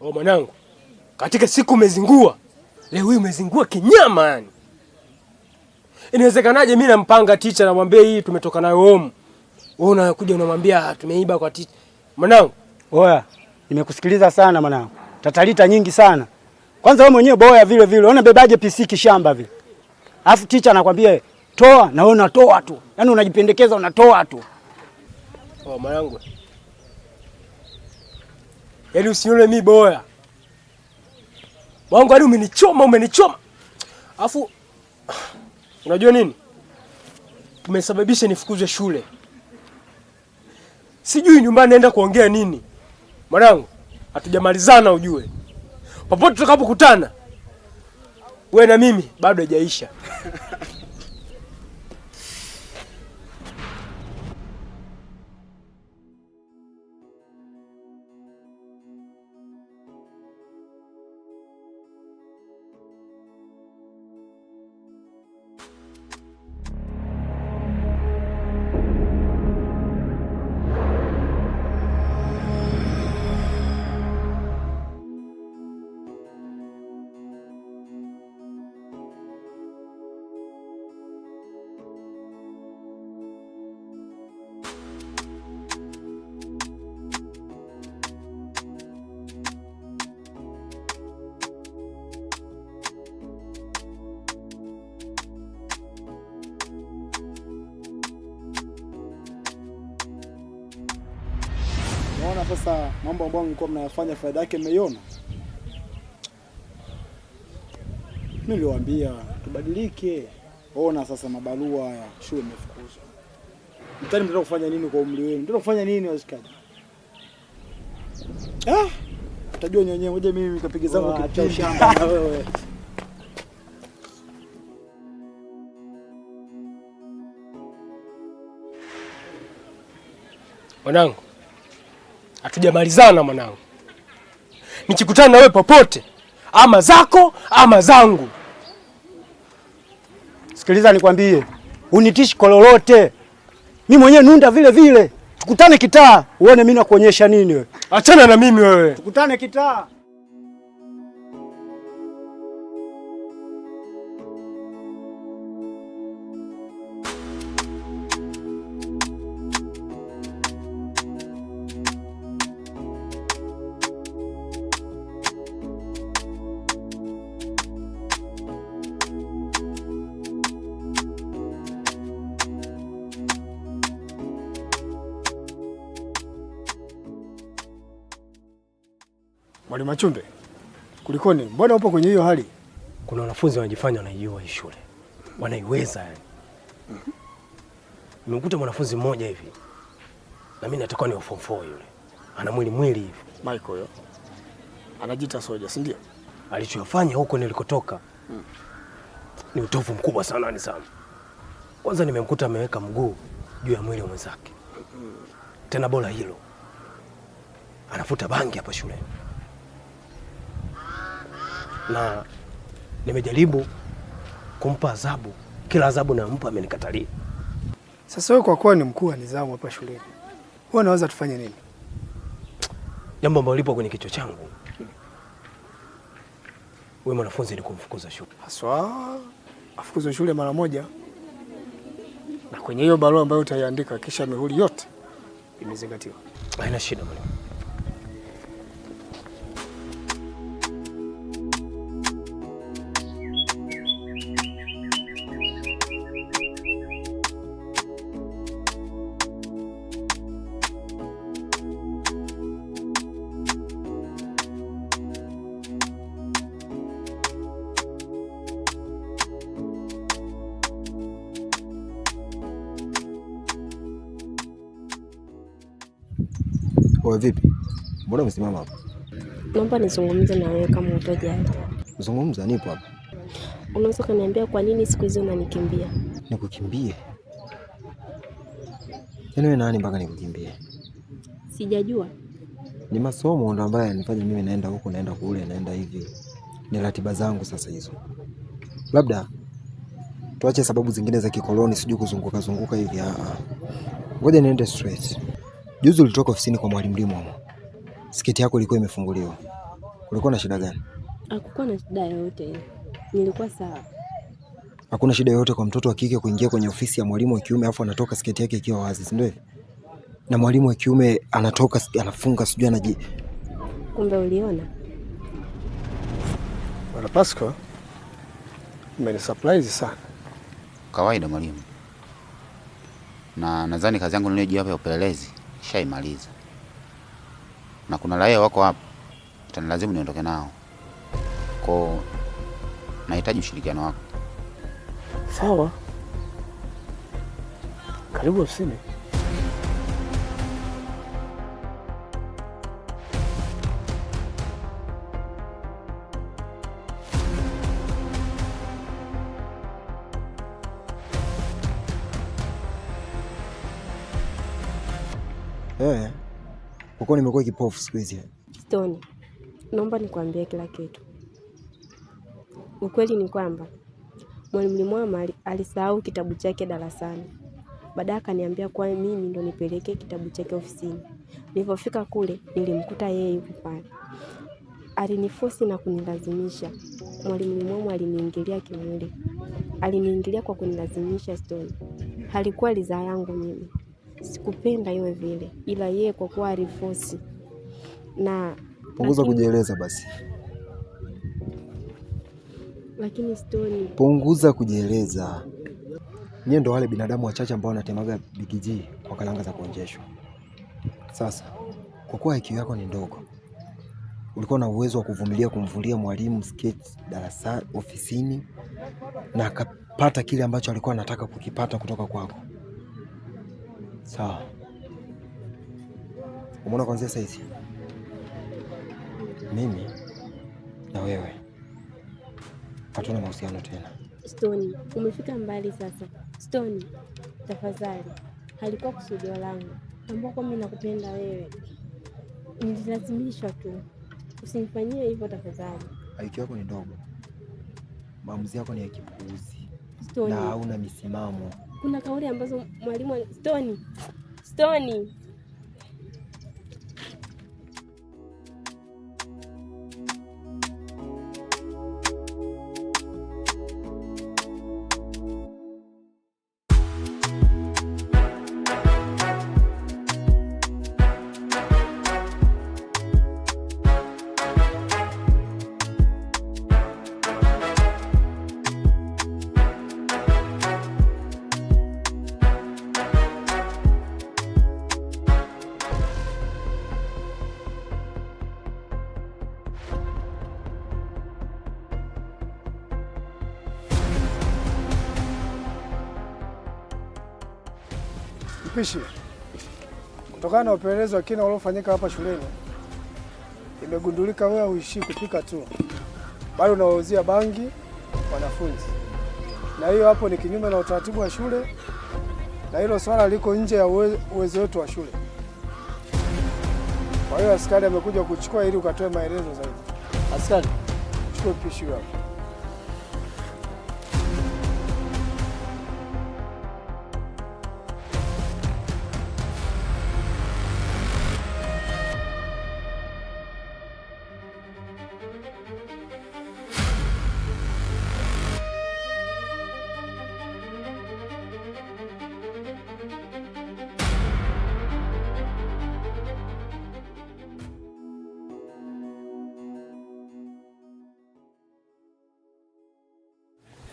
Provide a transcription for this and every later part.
Oh mwanangu, katika siku umezingua. Leo hii umezingua kinyama yani. Inawezekanaje mimi nampanga teacher namwambia hii tumetoka nayo home. Wewe unakuja unamwambia tumeiba kwa teacher. Mwanangu, oya, nimekusikiliza sana mwanangu. Tatalita nyingi sana. Kwanza wewe mwenyewe boya vile vile. Unabebaje PC kishamba vile? Alafu teacher anakuambia toa na wewe unatoa tu. Yaani unajipendekeza unatoa tu. Oh mwanangu. Yaani usinione mimi boya. Wangu hadi umenichoma. Alafu unajua nini? Tumesababisha nifukuzwe shule. Sijui nyumbani naenda kuongea nini. Mwanangu, hatujamalizana ujue. Popote tutakapokutana, wewe na mimi bado haijaisha. Naona sasa mambo ambayo mlikuwa mnayafanya faida yake mmeiona. Mimi niliwaambia tubadilike. Ona sasa mabarua ya shule imefukuzwa. Mtani mtaka kufanya nini kwa umri wenu? Mtaka kufanya nini washikaji? Utajua nyenyewe. Ngoja mimi nikapiga zangu kitu cha ushamba na wewe. Mwanangu, hatujamalizana mwanangu. Nikikutana na wewe popote, ama zako ama zangu. Sikiliza nikwambie, unitishi kwa lolote. Mimi mwenyewe nunda vile vile. Tukutane kitaa, uone mimi nakuonyesha nini wewe. Achana na mimi wewe. Tukutane kitaa. Mwalimu Machumbe, kulikoni? Mbona upo kwenye hiyo hali? Kuna wanafunzi wanajifanya wanaijua hii shule. Wanaiweza yani. Nimekuta mwanafunzi mmoja hivi. Na mimi nataka ni form 4 yule. Ana mwili hivi. Michael yo. Anajiita soja, si ndio? Alichofanya huko nilikotoka. Ni utovu mkubwa sana ni sana. Kwanza nimemkuta ameweka mguu juu ya mwili wa mwenzake. Tena bora hilo. Anafuta bangi hapa shule. Na nimejaribu kumpa adhabu. Kila adhabu nampa amenikatalia. Sasa wewe kwa kuwa ni mkuu wa nidhamu hapa shuleni, wewe unaweza tufanye nini? Jambo ambalo lipo kwenye kichwa changu. Wewe mwanafunzi ni kumfukuza shule. Haswa afukuzwe shule mara moja. Na kwenye hiyo barua ambayo utaiandika kisha mihuri yote imezingatiwa. Haina shida mwalimu. Wewe vipi? Mbona umesimama hapa? Naomba nizungumze na wewe kama utojali. Zungumza, nipo hapa. Unaweza kuniambia kwa nini siku hizo unanikimbia? Nikukimbie? Yaani wewe nani mpaka nikukimbie? Sijajua. Ni masomo ndo ambayo yanifanya mimi naenda huko, naenda kule, naenda hivi. Ni ratiba zangu sasa hizo. Labda tuache sababu zingine za kikoloni, sijui kuzunguka hivi. Ngoja niende straight. Juzi ulitoka ofisini kwa mwalimu Limo. Sketi yako ilikuwa imefunguliwa. Ulikuwa na shida gani? Hakukuwa na shida yoyote, nilikuwa sawa. Hakuna shida yoyote kwa mtoto wa kike kuingia kwenye ofisi ya mwalimu wa kiume afu anatoka sketi yake ikiwa wazi, si ndio? Na mwalimu wa kiume anatoka anafunga sijui anaji. Kumbe uliona? Bwana Pascal, umenisurprise sana. Kawaida mwalimu. Na nadhani kazi yangu niliyojia hapa ya upelelezi shaimaliza. Na kuna raia wako hapa, itanilazimu niondoke nao. Kwa nahitaji ushirikiano wako. Sawa. Karibu ofisini. Uko nimekuwa kipofu siku hizi. Stone, naomba nikwambie kila kitu. Ukweli ni kwamba mwalimu Limwama alisahau kitabu chake darasani. Baadaye akaniambia kwa mimi ndo nipeleke kitabu chake ofisini. Nilipofika kule nilimkuta yeye yuko pale. Alinifosi na kunilazimisha. Mwalimu Limwama aliniingilia kimwili. Aliniingilia kwa kunilazimisha Stone. Halikuwa ridhaa yangu mimi. Sikupenda iwe vile, ila yeye kwa kuwa alifosi. Na punguza kujieleza basi. Lakini Stone, punguza kujieleza. Nyie ndo wale binadamu wachache ambao wanatemaga bigiji kwa kalanga za kuonjeshwa. Sasa kwa kuwa IQ yako ni ndogo, ulikuwa na uwezo wa kuvumilia kumvulia mwalimu sketi darasani ofisini na akapata kile ambacho alikuwa anataka kukipata kutoka kwako. Sawa. Umeona kwanza saizi? Mimi na wewe hatuna mahusiano tena. Stone, umefika mbali sasa. Stone, tafadhali. Halikuwa kusudio langu. Ambako mimi nakupenda wewe. Nililazimishwa tu. Usinifanyie hivyo tafadhali. IQ yako ni ndogo. Maamuzi yako ni ya kipuuzi. Stone, na hauna misimamo. Kuna kauli ambazo mwalimu Stone. Mpishi, kutokana na upelelezi wa kina uliofanyika hapa shuleni, imegundulika wewe huishi kupika tu, bali unawauzia bangi wanafunzi, na hiyo hapo ni kinyume na utaratibu wa shule, na hilo swala liko nje ya uwezo wetu wa shule. Kwa hiyo askari amekuja kuchukua ili ukatoe maelezo zaidi. Askari, chukua mpishi wako.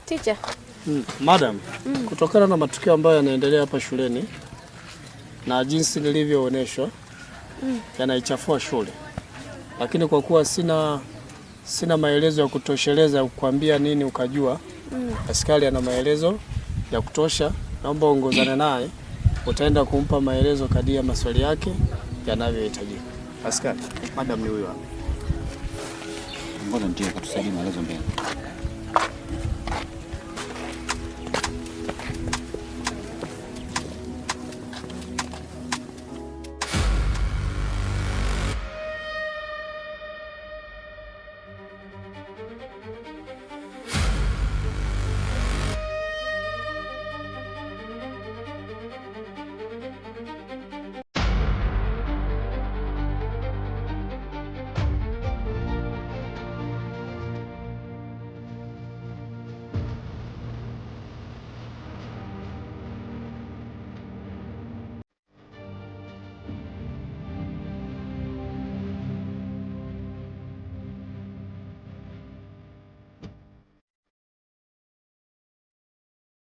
Teacher. Madam, kutokana na matukio ambayo yanaendelea hapa shuleni na jinsi nilivyoonyeshwa yanaichafua shule. Lakini kwa kuwa sina maelezo ya kutosheleza kukwambia nini ukajua, askari ana maelezo ya kutosha, naomba uongozane naye, utaenda kumpa maelezo kadri ya maswali yake yanavyohitajika. Askari, madam ni huyo hapa. Ngoja ndio katusaidie maelezo mbele.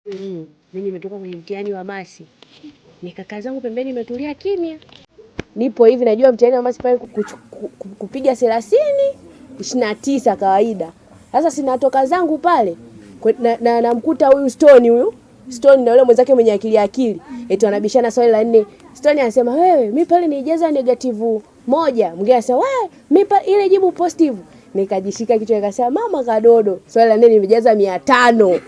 Mimi nimetoka kwenye mtihani wa masi. Nikakaa zangu pembeni nimetulia kimya. Nipo hivi najua mtihani wa masi pale kupiga 30, 29 kawaida. Sasa sinatoka zangu pale namkuta huyu Stone na yule mwenzake mwenye akili. Eti wanabishana swali la 4. Stone anasema wewe mimi pale nijaza -1. Mwingine anasema wewe mimi ile jibu positive. Nikajishika kichwa nikasema mama kadodo. Swali la 4 nimejaza 500.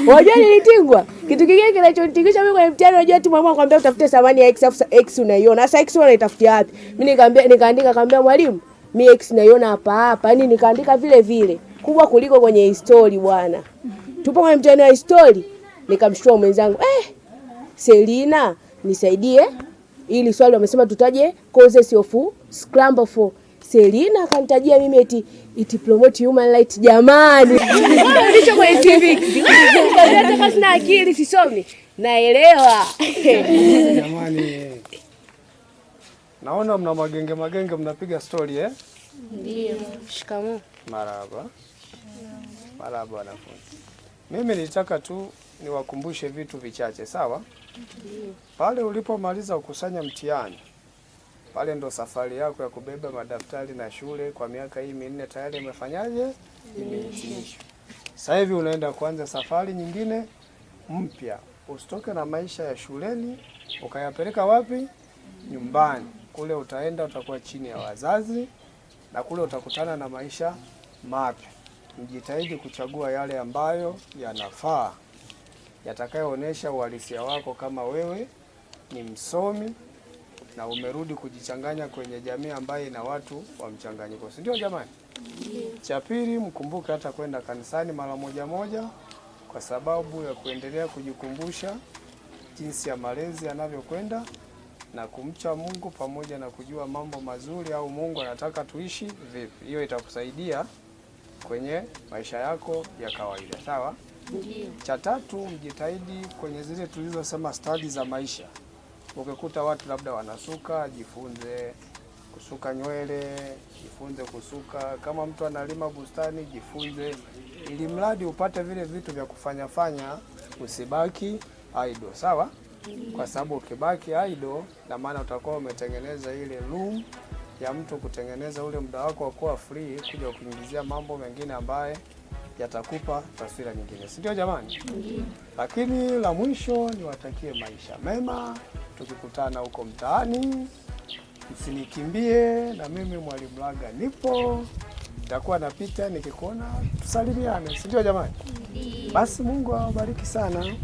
Wajua nilitingwa. Kitu kingine kinachonitingisha mimi kwenye mtihani unajua tu mama akwambia utafute thamani ya x afu x unaiona. Sasa x unaitafutia wapi? Mimi nikaandika mwalimu mimi x naiona hapa. Yaani nikaandika vile kubwa kuliko kwenye history bwana. Tupo kwenye mtihani wa history nikamshtua mwenzangu Selina nisaidie ili swali wamesema tutaje causes of scramble for Selina akanitajia mimi eti promote human right jamani. Ndicho kwenye civics. Kama sina akili sisomi. Naelewa. Jamani. Naona mna magenge mnapiga story Ndio. Shikamoo. Marhaba. Marhaba wanafunzi. Mimi nilitaka tu niwakumbushe vitu vichache, sawa? Pale ulipomaliza kukusanya mtihani, pale ndo safari yako ya kubeba madaftari na shule kwa miaka hii 4 tayari imefanyaje? Imehitimishwa. Sasa hivi unaenda kuanza safari nyingine mpya. Usitoke na maisha ya shuleni ukayapeleka wapi? Nyumbani. Kule utakuwa chini ya wazazi na kule utakutana na maisha mapya. Mjitahidi kuchagua yale ambayo yanafaa, yatakayoonesha uhalisia wako kama wewe ni msomi na umerudi kujichanganya kwenye jamii ambayo ina watu wa mchanganyiko. Si ndio jamani? Cha pili, mkumbuke hata kwenda kanisani mara moja kwa sababu ya kuendelea kujikumbusha jinsi ya malezi yanavyokwenda na kumcha Mungu pamoja na kujua mambo mazuri au Mungu anataka tuishi vipi. Hiyo itakusaidia kwenye maisha yako ya kawaida, sawa? Ndio. Cha tatu, mjitahidi kwenye zile tulizosema stadi za maisha. Ukikuta watu labda wanasuka, jifunze kusuka nywele, jifunze kusuka. Kama mtu analima bustani, jifunze, ili mradi upate vile vitu vya kufanya, usibaki idle, sawa? Kwa sababu ukibaki idle, na maana utakuwa umetengeneza ile room ya mtu kutengeneza ule muda wako wa kuwa free kuja kuingizia mambo mengine ambaye yatakupa taswira nyingine. Si ndio jamani? Lakini la mwisho niwatakie maisha mema. Tukikutana huko mtaani msinikimbie, na mimi Mwalimu Laga nipo. Nitakuwa napita nikikuona tusalimiane. Si ndio jamani? Basi Mungu awabariki sana.